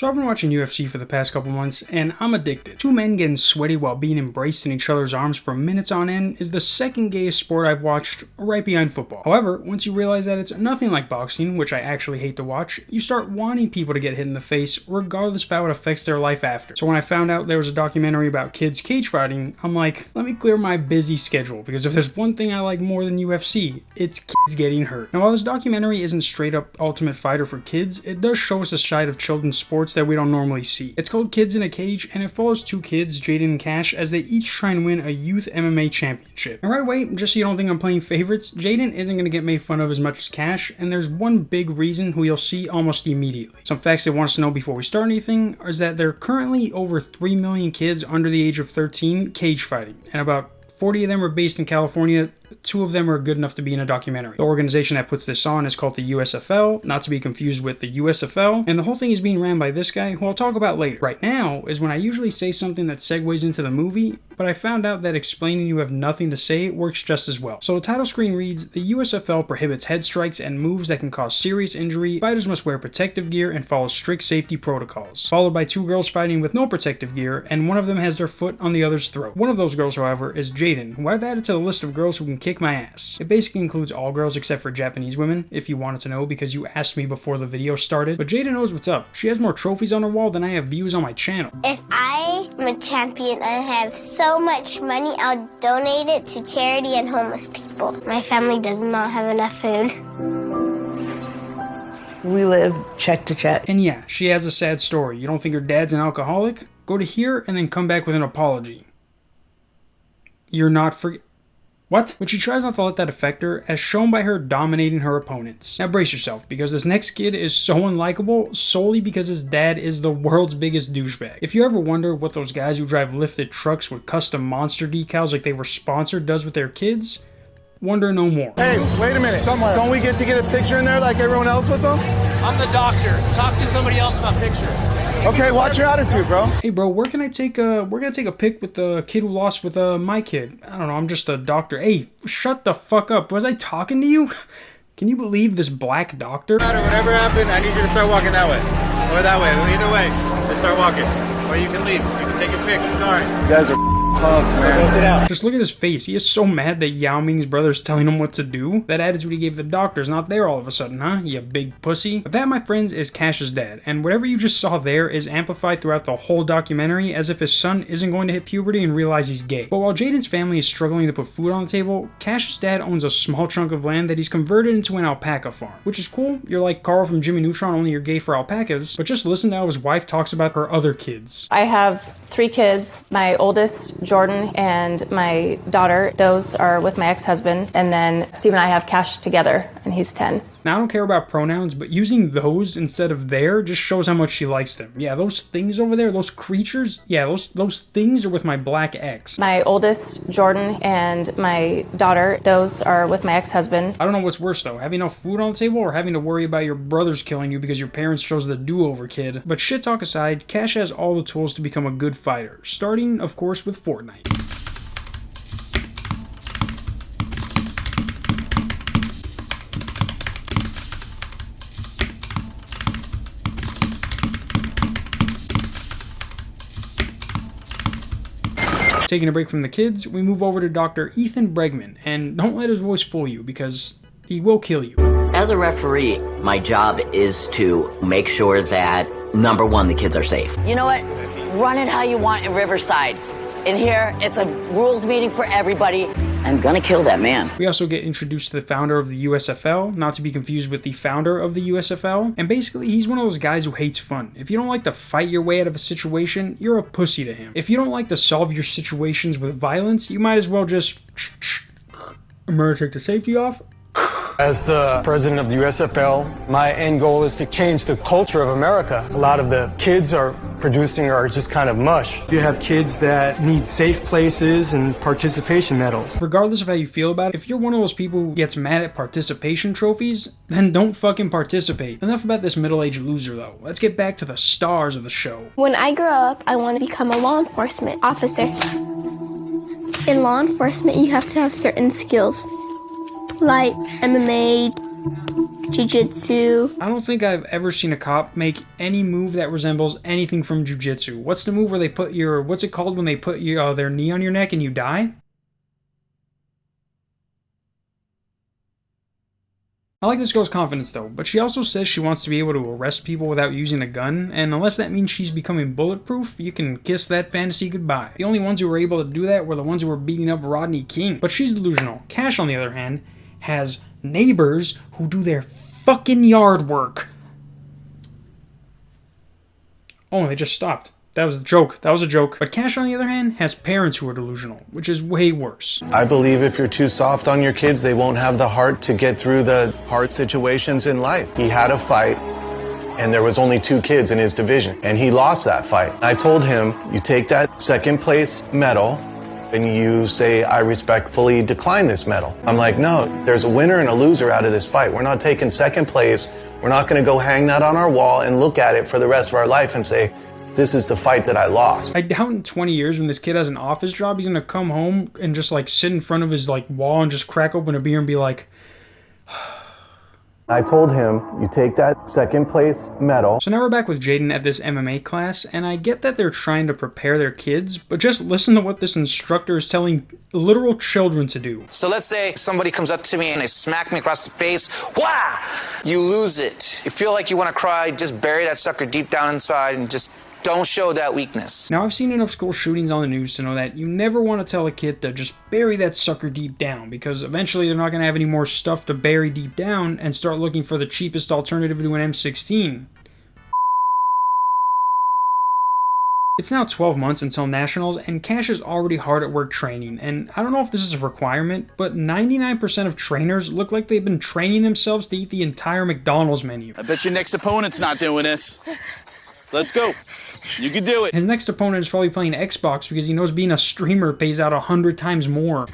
So I've been watching UFC for the past couple months, and I'm addicted. Two men getting sweaty while being embraced in each other's arms for minutes on end is the second gayest sport I've watched, right behind football. However, once you realize that it's nothing like boxing, which I actually hate to watch, you start wanting people to get hit in the face, regardless of how it affects their life after. So when I found out there was a documentary about kids cage fighting, I'm like, let me clear my busy schedule, because if there's one thing I like more than UFC, it's kids getting hurt. Now while this documentary isn't straight up Ultimate Fighter for kids, it does show us a side of children's sports that we don't normally see. It's called Kids in a Cage, and it follows two kids, Jaden and Cash, as they each try and win a youth MMA championship. And right away, just so you don't think I'm playing favorites, Jaden isn't going to get made fun of as much as Cash, and there's one big reason who you'll see almost immediately. Some facts they want us to know before we start anything is that there are currently over 3 million kids under the age of 13 cage fighting, and about 40 of them are based in California. 2 of them are good enough to be in a documentary. The organization that puts this on is called the USFL, not to be confused with the USFL, and the whole thing is being ran by this guy, who I'll talk about later. Right now is when I usually say something that segues into the movie, but I found out that explaining you have nothing to say works just as well. So the title screen reads, the USFL prohibits head strikes and moves that can cause serious injury. Fighters must wear protective gear and follow strict safety protocols. Followed by 2 girls fighting with no protective gear, and one of them has their foot on the other's throat. One of those girls, however, is Jaden, who I've added to the list of girls who can kick my ass. It basically includes all girls except for Japanese women, if you wanted to know, because you asked me before the video started. But Jaden knows what's up. She has more trophies on her wall than I have views on my channel. If I am a champion and have so much money, I'll donate it to charity and homeless people. My family does not have enough food. We live check to check. And yeah, she has a sad story. You don't think her dad's an alcoholic? Go to here and then come back with an apology. You're not What? But she tries not to let that affect her, as shown by her dominating her opponents. Now brace yourself, because this next kid is so unlikable solely because his dad is the world's biggest douchebag. If you ever wonder what those guys who drive lifted trucks with custom monster decals like they were sponsored does with their kids, wonder no more. Hey, wait a minute. Don't we get a picture in there like everyone else with them? I'm the doctor. Talk to somebody else about pictures. Okay, watch your attitude, bro. Hey bro, we're gonna take a pic with the kid who lost with my kid. I don't know, I'm just a doctor. Hey, shut the fuck up. Was I talking to you? Can you believe this black doctor? No matter whatever happened, I need you to start walking that way. Or that way. Either way, just start walking. Or you can leave. You can take a pic. It's alright. You guys are punks, man. Go sit down. Just look at his face. He is so mad that Yao Ming's brother's telling him what to do. That attitude he gave the doctor's not there all of a sudden, huh? You big pussy. But that, my friends, is Cash's dad. And whatever you just saw there is amplified throughout the whole documentary, as if his son isn't going to hit puberty and realize he's gay. But while Jaden's family is struggling to put food on the table, Cash's dad owns a small chunk of land that he's converted into an alpaca farm. Which is cool. You're like Carl from Jimmy Neutron, only you're gay for alpacas. But just listen to how his wife talks about her other kids. I have 3 kids. My oldest, Jordan, and my daughter. Those are with my ex-husband. And then Steve and I have Cash together, and he's 10. Now, I don't care about pronouns, but using those instead of their just shows how much she likes them. Yeah, those things over there, those creatures, yeah, those things are with my black ex. My oldest, Jordan, and my daughter, those are with my ex-husband. I don't know what's worse, though, having enough food on the table or having to worry about your brothers killing you because your parents chose the do-over kid. But shit talk aside, Cash has all the tools to become a good fighter, starting, of course, with Fortnite. Taking a break from the kids, we move over to Dr. Ethan Bregman, and don't let his voice fool you, because he will kill you. As a referee, my job is to make sure that, number 1, the kids are safe. You know what? Run it how you want in Riverside. In here, it's a rules meeting for everybody. I'm gonna kill that man. We also get introduced to the founder of the USFL, not to be confused with the founder of the USFL, and basically he's one of those guys who hates fun. If you don't like to fight your way out of a situation, you're a pussy to him. If you don't like to solve your situations with violence, you might as well just I'm gonna take the safety off. As the president of the USFL, my end goal is to change the culture of America. A lot of the kids are just kind of mush. You have kids that need safe places and participation medals. Regardless of how you feel about it, if you're one of those people who gets mad at participation trophies, then don't fucking participate. Enough about this middle-aged loser though. Let's get back to the stars of the show. When I grow up, I want to become a law enforcement officer. In law enforcement, you have to have certain skills, like MMA, Jiu-jitsu. I don't think I've ever seen a cop make any move that resembles anything from jiu-jitsu. What's the move where they put your, what's it called when they put your, their knee on your neck and you die? I like this girl's confidence though, but she also says she wants to be able to arrest people without using a gun, and unless that means she's becoming bulletproof, you can kiss that fantasy goodbye. The only ones who were able to do that were the ones who were beating up Rodney King. But she's delusional. Cash, on the other hand, has neighbors who do their fucking yard work. Oh, they just stopped. That was a joke. That was a joke. But Cash, on the other hand, has parents who are delusional, which is way worse. I believe if you're too soft on your kids, they won't have the heart to get through the hard situations in life. He had a fight, and there was only 2 kids in his division, and he lost that fight. I told him, you take that second place medal, and you say, I respectfully decline this medal. I'm like, no, there's a winner and a loser out of this fight. We're not taking second place. We're not going to go hang that on our wall and look at it for the rest of our life and say, this is the fight that I lost. I doubt in 20 years when this kid has an office job, he's gonna come home and just like sit in front of his like wall and just crack open a beer and be like, I told him, you take that second place medal. So now we're back with Jaden at this MMA class, and I get that they're trying to prepare their kids, but just listen to what this instructor is telling literal children to do. So let's say somebody comes up to me and they smack me across the face. Wah! You lose it. You feel like you want to cry, just bury that sucker deep down inside and just don't show that weakness. Now, I've seen enough school shootings on the news to know that you never want to tell a kid to just bury that sucker deep down, because eventually they're not going to have any more stuff to bury deep down and start looking for the cheapest alternative to an M16. It's now 12 months until Nationals, and Cash is already hard at work training, and I don't know if this is a requirement, but 99% of trainers look like they've been training themselves to eat the entire McDonald's menu. I bet your next opponent's not doing this. Let's go. You can do it. His next opponent is probably playing Xbox because he knows being a streamer pays out 100 times more.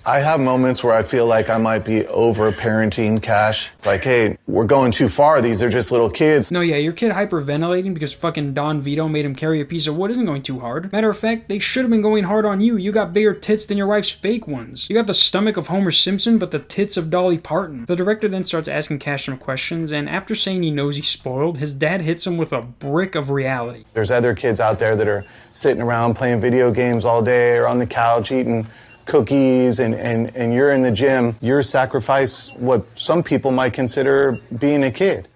I have moments where I feel like I might be over-parenting Cash. Like, hey, we're going too far. These are just little kids. No, yeah, your kid hyperventilating because fucking Don Vito made him carry a piece of wood isn't going too hard. Matter of fact, they should have been going hard on you. You got bigger tits than your wife's fake ones. You got the stomach of Homer Simpson, but the tits of Dolly Parton. The director then starts asking Cash some questions, and after saying he knows he's spoiled, his dad hits him with a brick of reality. There's other kids out there that are sitting around playing video games all day or on the couch eating cookies, and you're in the gym. You're sacrifice what some people might consider being a kid.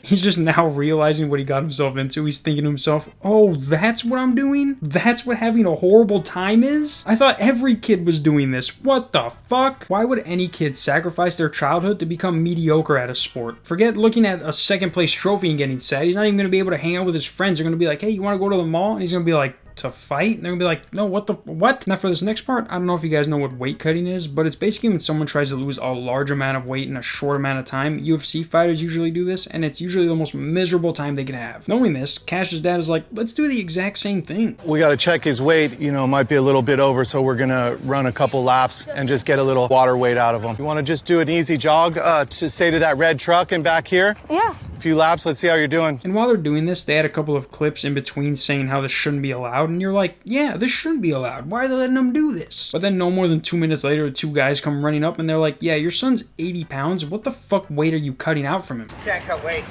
He's just now realizing what he got himself into. He's thinking to himself, oh, that's what I'm doing? That's what having a horrible time is? I thought every kid was doing this. What the fuck? Why would any kid sacrifice their childhood to become mediocre at a sport? Forget looking at a second place trophy and getting sad. He's not even going to be able to hang out with his friends. They're going to be like, hey, you want to go to the mall? And he's going to be like, to fight? And they're gonna be like, no, what? Now for this next part, I don't know if you guys know what weight cutting is, but it's basically when someone tries to lose a large amount of weight in a short amount of time. UFC fighters usually do this, and it's usually the most miserable time they can have. Knowing this, Cash's dad is like, let's do the exact same thing. We gotta check his weight, might be a little bit over, so we're gonna run a couple laps and just get a little water weight out of him. You wanna just do an easy jog to say to that red truck and back here? Yeah. A few laps, let's see how you're doing. And while they're doing this, they add a couple of clips in between saying how this shouldn't be allowed, and you're like, yeah, this shouldn't be allowed. Why are they letting them do this? But then no more than 2 minutes later, 2 guys come running up and they're like, yeah, your son's 80 pounds. What the fuck weight are you cutting out from him? Can't cut weight.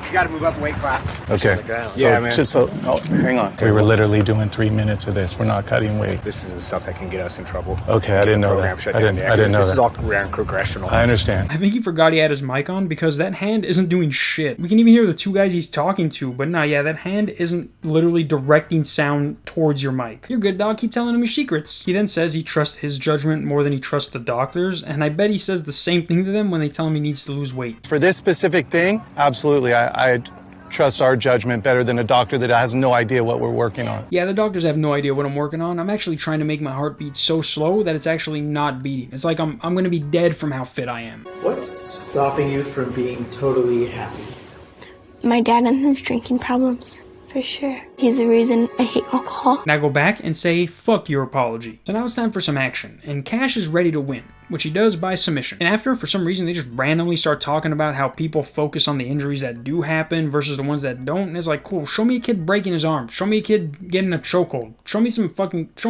You gotta move up weight class. Okay. Yeah, man. Hang on. We were literally doing 3 minutes of this. We're not cutting weight. This is the stuff that can get us in trouble. Okay, I didn't know that. I didn't know that. This is all around progressional. I understand. I think he forgot he had his mic on because that hand isn't doing shit. We can even hear the 2 guys he's talking to, but nah, yeah, that hand isn't literally directing sound towards your mic. You're good, dog. Keep telling him your secrets. He then says he trusts his judgment more than he trusts the doctors, and I bet he says the same thing to them when they tell him he needs to lose weight. For this specific thing, absolutely. I trust our judgment better than a doctor that has no idea what we're working on. Yeah, the doctors have no idea what I'm working on. I'm actually trying to make my heart beat so slow that it's actually not beating. It's like I'm going to be dead from how fit I am. What's stopping you from being totally happy? My dad and his drinking problems. for sure. He's the reason I hate alcohol. Now go back and say, fuck your apology. So now it's time for some action, and Cash is ready to win, which he does by submission. And after, for some reason, they just randomly start talking about how people focus on the injuries that do happen versus the ones that don't. And it's like, cool, show me a kid breaking his arm. Show me a kid getting a chokehold. Show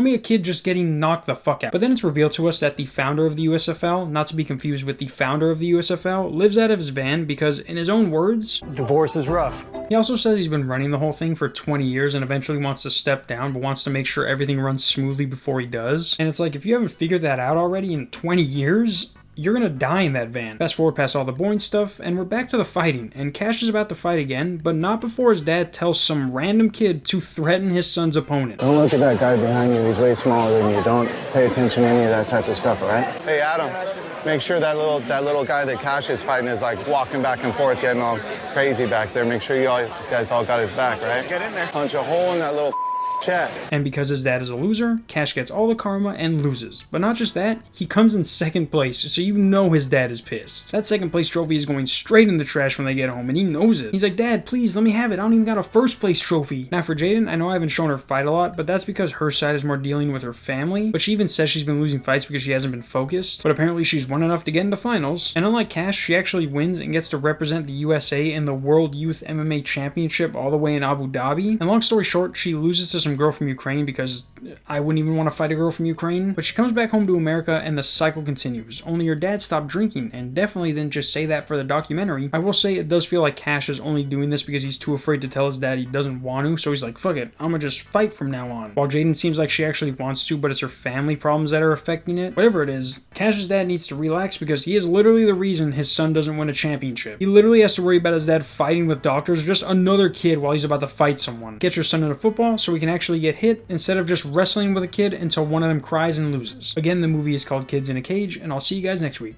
me a kid just getting knocked the fuck out. But then it's revealed to us that the founder of the USFL, not to be confused with the founder of the USFL, lives out of his van because, in his own words, Divorce is rough. he also says he's been running the whole thing for 20 years and eventually wants to step down, but wants to make sure everything runs smoothly before he does. And it's like, if you haven't figured that out already in 20 years, you're gonna die in that van. Fast forward past all the boring stuff, and we're back to the fighting, and Cash is about to fight again, but not before his dad tells some random kid to threaten his son's opponent. Don't look at that guy behind you. He's way smaller than you. Don't pay attention to any of that type of stuff, all right? Hey, Adam, make sure that little guy that Cash is fighting is like walking back and forth, getting all crazy back there. Make sure you guys all got his back, right? Get in there. Punch a hole in that little chest. And because his dad is a loser, Cash gets all the karma and loses. But not just that, he comes in second place, so you know his dad is pissed. That second place trophy is going straight in the trash when they get home, and he knows it. He's like, Dad, please, let me have it. I don't even got a first place trophy. Now for Jaden, I know I haven't shown her fight a lot, but that's because her side is more dealing with her family, but she even says she's been losing fights because she hasn't been focused, but apparently she's won enough to get into finals. And unlike Cash, she actually wins and gets to represent the USA in the World Youth MMA Championship all the way in Abu Dhabi. And long story short, she loses to some girl from Ukraine because I wouldn't even want to fight a girl from Ukraine. But she comes back home to America and the cycle continues. Only her dad stopped drinking and definitely didn't just say that for the documentary. I will say it does feel like Cash is only doing this because he's too afraid to tell his dad he doesn't want to, so he's like, fuck it, I'm gonna just fight from now on. While Jaden seems like she actually wants to, but it's her family problems that are affecting it. Whatever it is, Cash's dad needs to relax because he is literally the reason his son doesn't win a championship. He literally has to worry about his dad fighting with doctors or just another kid while he's about to fight someone. Get your son into football so he can actually get hit instead of just wrestling with a kid until one of them cries and loses. Again, the movie is called Kids in a Cage, and I'll see you guys next week.